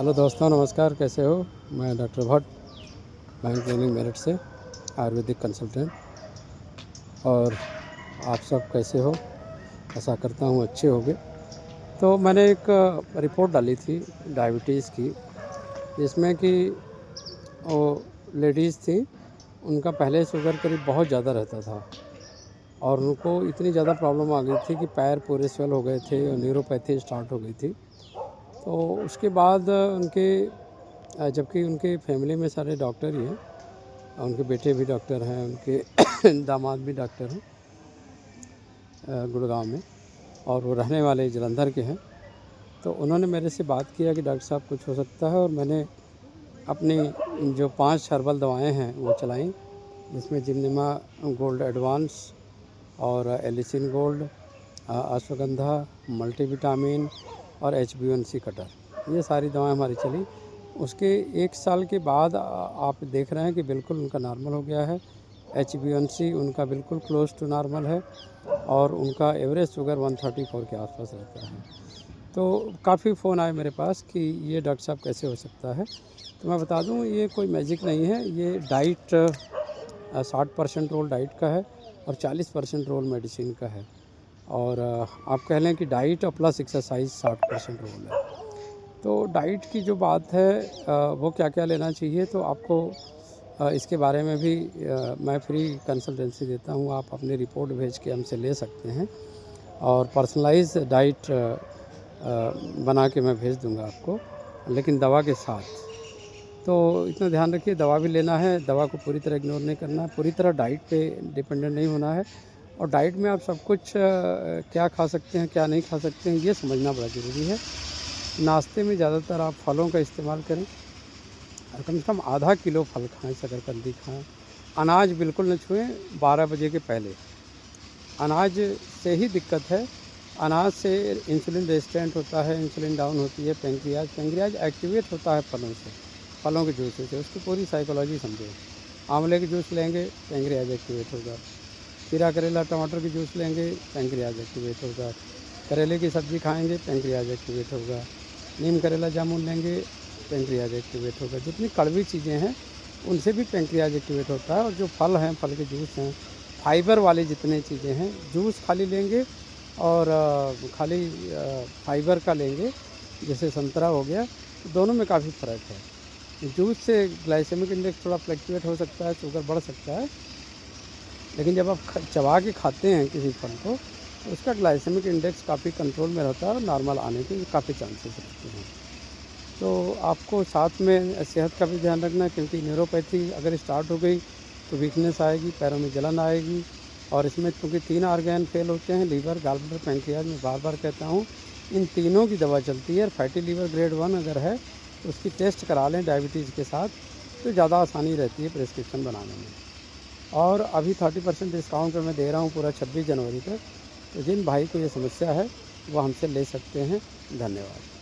Hello दोस्तों, नमस्कार। कैसे हो? मैं doctor Bhatt, mind training Meerut से आयुर्वेदिक कंसल्टेंट। और आप सब कैसे हो? आशा करता हूँ अच्छे होंगे। तो मैंने एक रिपोर्ट डाली थी डायबिटीज़ की, जिसमें कि वो लेडीज़ थी, उनका पहले शुगर करीब बहुत ज़्यादा रहता था और उनको इतनी ज़्यादा प्रॉब्लम आ गई थी कि पैर पूरे स्वेल हो गए थे और न्यूरोपैथी स्टार्ट हो गई थी। तो उसके बाद उनके जबकि उनके फैमिली में सारे डॉक्टर ही हैं, उनके बेटे भी डॉक्टर हैं, उनके दामाद भी डॉक्टर हैं गुड़गांव में, और वो रहने वाले जलंधर के हैं। तो उन्होंने मेरे से बात किया कि डॉक्टर साहब कुछ हो सकता है, और मैंने अपनी जो 5 हर्बल दवाएं हैं वो चलाईं, जिसमें जिम्निमा गोल्ड एडवांस और एलिसिन गोल्ड, अश्वगंधा, मल्टीविटामिन और HbA1c कटर, ये सारी दवाएं हमारी चली। उसके 1 साल के बाद आप देख रहे हैं कि बिल्कुल उनका नॉर्मल हो गया है। HbA1c उनका बिल्कुल क्लोज टू नॉर्मल है और उनका एवरेज शुगर 134 के आसपास रहता है। तो काफ़ी फ़ोन आए मेरे पास कि ये डॉक्टर साहब कैसे हो सकता है। तो मैं बता दूं, ये कोई मैजिक नहीं है। ये डाइट 60% रोल डाइट का है और 40% रोल मेडिसिन का है। और आप कह लें कि डाइट और प्लस एक्सरसाइज 60% रोल है। तो डाइट की जो बात है, वो क्या क्या लेना चाहिए, तो आपको इसके बारे में भी मैं फ्री कंसल्टेंसी देता हूँ। आप अपनी रिपोर्ट भेज के हमसे ले सकते हैं और पर्सनलाइज डाइट बना के मैं भेज दूँगा आपको, लेकिन दवा के साथ। तो इतना ध्यान रखिए, दवा भी लेना है, दवा को पूरी तरह इग्नोर नहीं करना है, पूरी तरह डाइट पे डिपेंडेंट नहीं होना है। और डाइट में आप सब कुछ क्या खा सकते हैं, क्या नहीं खा सकते हैं, ये समझना बड़ा ज़रूरी है। नाश्ते में ज़्यादातर आप फलों का इस्तेमाल करें और कम से कम आधा किलो फल खाएं, शकरकंदी खाएं। अनाज बिल्कुल न छुएं 12 बजे के पहले। अनाज से ही दिक्कत है। अनाज से इंसुलिन रेजिस्टेंट होता है, इंसुलिन डाउन होती है, पेंक्रियाज एक्टिवेट होता है फलों से, फलों के जूस से। उसकी पूरी साइकोलॉजी समझो। आंवले के जूस लेंगे, पेंक्रियाज एक्टिवेट होगा। खीरा, करेला, टमाटर के जूस लेंगे, पेंक्रियाज एक्टिवेट होगा। करेले की सब्ज़ी खाएंगे, पेंक्रियाज एक्टिवेट होगा। नीम करेला जामुन लेंगे, पेंक्रियाज एक्टिवेट होगा। जितनी कड़वी चीज़ें हैं उनसे भी पेंक्रियाज एक्टिवेट होता है। और जो फल हैं, फल के जूस हैं, फाइबर वाली जितनी चीज़ें हैं, जूस खाली लेंगे और खाली फाइबर का लेंगे, जैसे संतरा हो गया, तो दोनों में काफ़ी फ़र्क है। जूस से ग्लाइसेमिक इंडेक्स थोड़ा फ्लक्चुएट हो सकता है, शुगर बढ़ सकता है, लेकिन जब आप चबा के खाते हैं किसी फल को, तो उसका ग्लाइसेमिक इंडेक्स काफ़ी कंट्रोल में रहता है और नॉर्मल आने के काफ़ी चांसेस रहते हैं। तो आपको साथ में सेहत का भी ध्यान रखना है, क्योंकि न्यूरोपैथी अगर स्टार्ट हो गई तो वीकनेस आएगी, पैरों में जलन आएगी। और इसमें क्योंकि 3 ऑर्गन फेल होते हैं, लीवर, गॉल ब्लैडर, पैंक्रियाज, मैं बार बार कहता हूँ, इन तीनों की दवा चलती है। और फैटी लीवर ग्रेड 1 अगर है तो उसकी टेस्ट करा लें डायबिटीज़ के साथ, तो ज़्यादा आसानी रहती है प्रिस्क्रिप्शन बनाने में। और अभी 30% डिस्काउंट पर मैं दे रहा हूँ पूरा 26 जनवरी तक। तो जिन भाई को ये समस्या है वो हमसे ले सकते हैं। धन्यवाद।